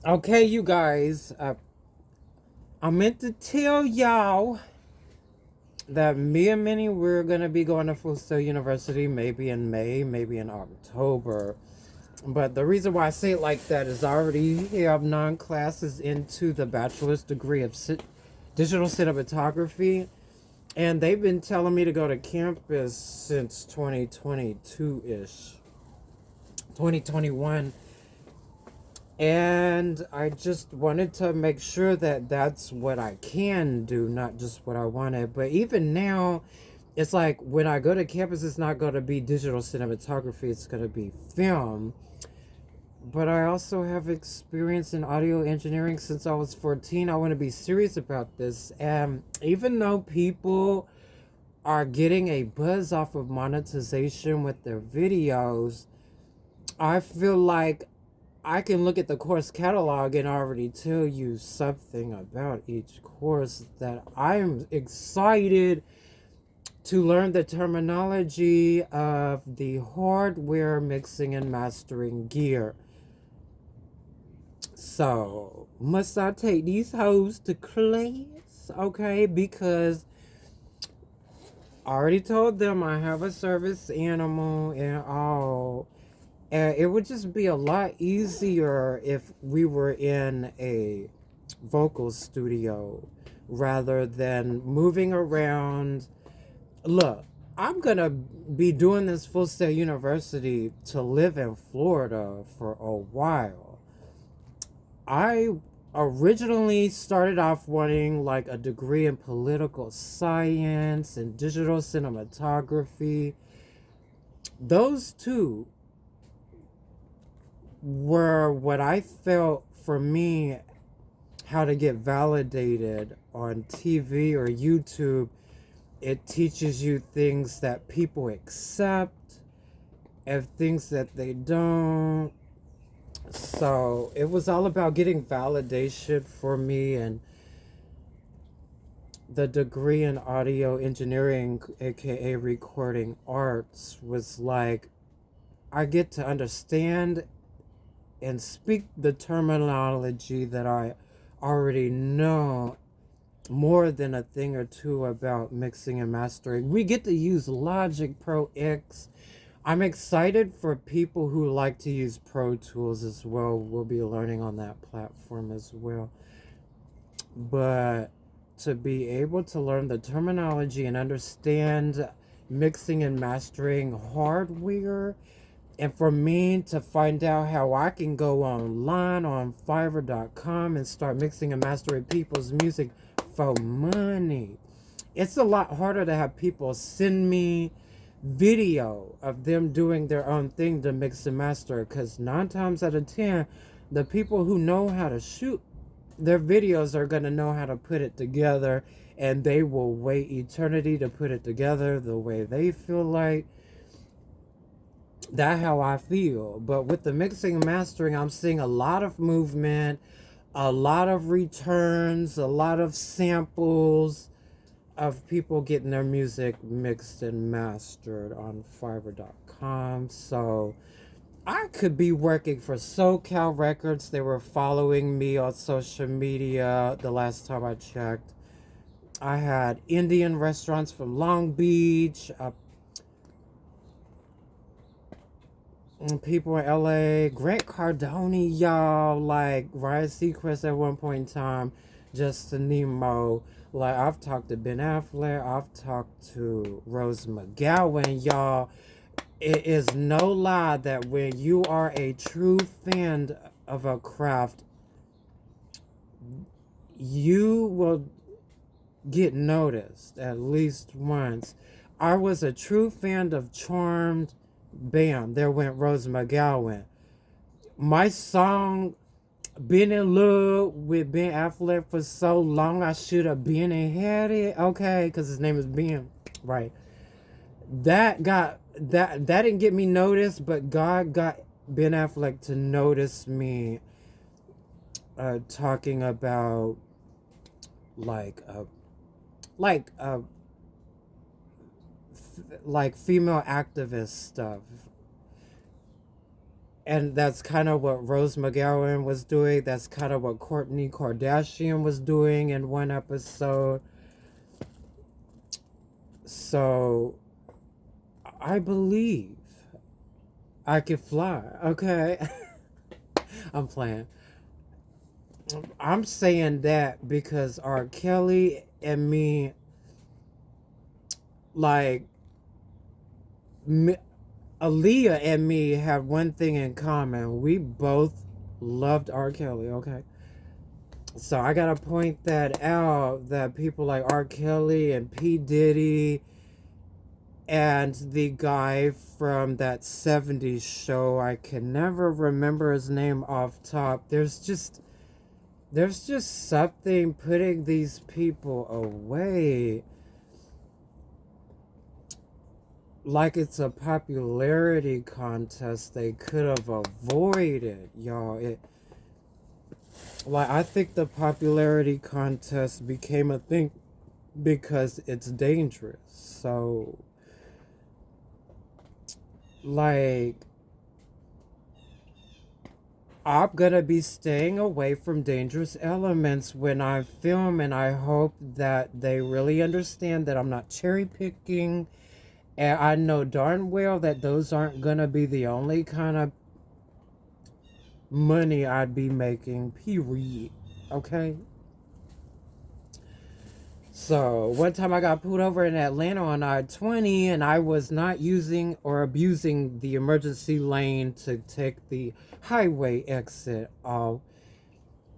Okay, you guys, I meant to tell y'all that me and Minnie, we're going to be going to Full Sail University maybe in May, maybe in October. But the reason why I say it like that is I already have 9 classes into the bachelor's degree of digital cinematography. And they've been telling me to go to campus since 2022 ish, 2021. And I just wanted to make sure that that's what I can do, not just what I wanted. But even now, it's like when I go to campus, it's not going to be digital cinematography, it's going to be film. But I also have experience in audio engineering since I was 14. I want to be serious about this. And even though people are getting a buzz off of monetization with their videos, I feel like I can look at the course catalog and already tell you something about each course that I'm excited to learn the terminology of the hardware mixing and mastering gear. So, must I take these hoes to class? Okay, because I already told them I have a service animal and all. It would just be a lot easier if we were in a vocal studio rather than moving around. Look, I'm going to be doing this Full Sail University to live in Florida for a while. I originally started off wanting like a degree in political science and digital cinematography. Those two were what I felt for me how to get validated on TV or YouTube. It teaches you things that people accept and things that they don't. So it was all about getting validation for me, and the degree in audio engineering, aka recording arts, was like I get to understand and speak the terminology that I already know more than a thing or two about mixing and mastering. We get to use Logic Pro X. I'm excited for people who like to use Pro Tools as well. We'll be learning on that platform as well. But to be able to learn the terminology and understand mixing and mastering hardware, and for me to find out how I can go online on Fiverr.com and start mixing and mastering people's music for money. It's a lot harder to have people send me video of them doing their own thing to mix and master, because 9 times out of 10, the people who know how to shoot their videos are going to know how to put it together, and they will wait eternity to put it together the way they feel like. That's how I feel. But with the mixing and mastering, I'm seeing a lot of movement, a lot of returns, a lot of samples of people getting their music mixed and mastered on Fiverr.com. So I could be working for SoCal Records. They were following me on social media the last time I checked. I had Indian restaurants from Long Beach, people in LA, Grant Cardone, y'all, like Ryan Seacrest at one point in time, Justin Nemo. Like, I've talked to Ben Affleck, I've talked to Rose McGowan, y'all. It is no lie that when you are a true fan of a craft, you will get noticed at least once. I was a true fan of Charmed. Bam, there went Rose McGowan. My song been in love with Ben Affleck for so long, I should have been and had it. Okay, because his name is Ben, right? That didn't get me noticed, but God got Ben Affleck to notice me, talking about like like uh like female activist stuff. And that's kind of what Rose McGowan was doing. That's kind of what Kourtney Kardashian was doing in one episode. So I believe I could fly. Okay. I'm playing. I'm saying that because R. Kelly and me, like, Aaliyah and me have one thing in common. We both loved R. Kelly, okay? So I gotta point that out, that people like R. Kelly and P. Diddy and the guy from that 70s show, I can never remember his name off top. There's just something putting these people away. Like it's a popularity contest they could have avoided, y'all. I think the popularity contest became a thing because it's dangerous. So, like, I'm gonna be staying away from dangerous elements when I film, and I hope that they really understand that I'm not cherry picking. And I know darn well that those aren't gonna be the only kind of money I'd be making, period. Okay? So, one time I got pulled over in Atlanta on I-20, and I was not using or abusing the emergency lane to take the highway exit off.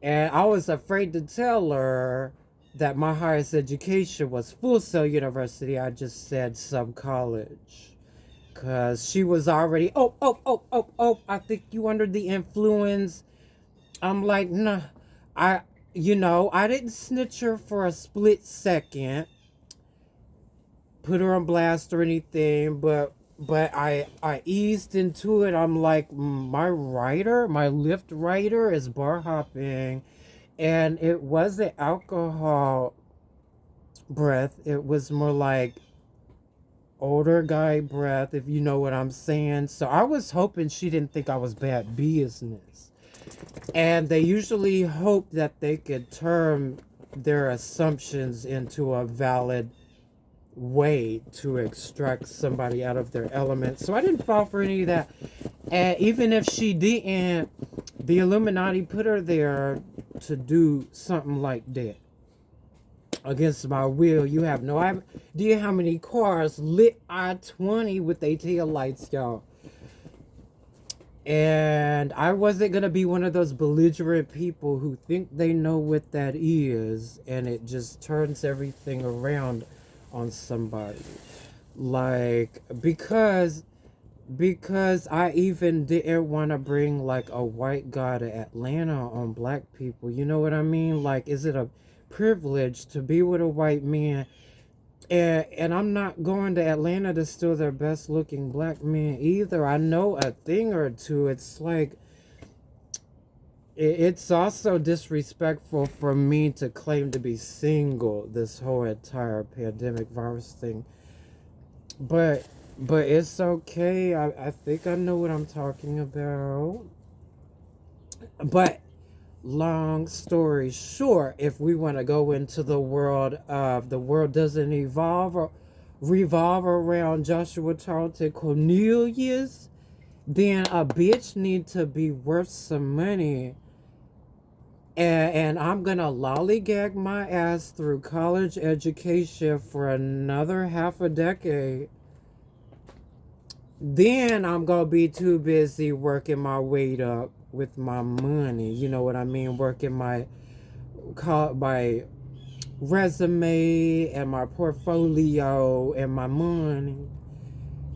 And I was afraid to tell her that my highest education was Full Sail University. I just said some college. Because she was already, I think you under the influence. I'm like, nah, I didn't snitch her for a split second, put her on blast or anything, but I eased into it. I'm like, my Lyft rider is bar hopping, and it wasn't alcohol breath. It was more like older guy breath, if you know what I'm saying. So I was hoping she didn't think I was bad business. And they usually hope that they could turn their assumptions into a valid way to extract somebody out of their element. So I didn't fall for any of that. And even if she didn't, the Illuminati put her there to do something like that. Against my will. You have no idea how many cars lit I-20 with their tail lights, y'all. And I wasn't going to be one of those belligerent people who think they know what that is, and it just turns everything around on somebody. Like, because I even didn't want to bring like a white guy to Atlanta on black people. You know what I mean? Like, is it a privilege to be with a white man? And I'm not going to Atlanta to steal their best looking black men either. I know a thing or two. It's like, it's also disrespectful for me to claim to be single this whole entire pandemic virus thing. But it's okay. I think I know what I'm talking about. But long story short, if we want to go into the world of the world doesn't revolve around Joshua Charlton Cornelius, then a bitch need to be worth some money. And I'm gonna lollygag my ass through college education for another half a decade. Then I'm gonna be too busy working my weight up with my money. You know what I mean? Working my resume and my portfolio and my money.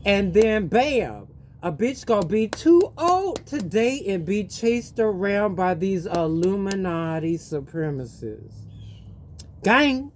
And then bam, a bitch gonna be too old to date and be chased around by these Illuminati supremacists. Gang!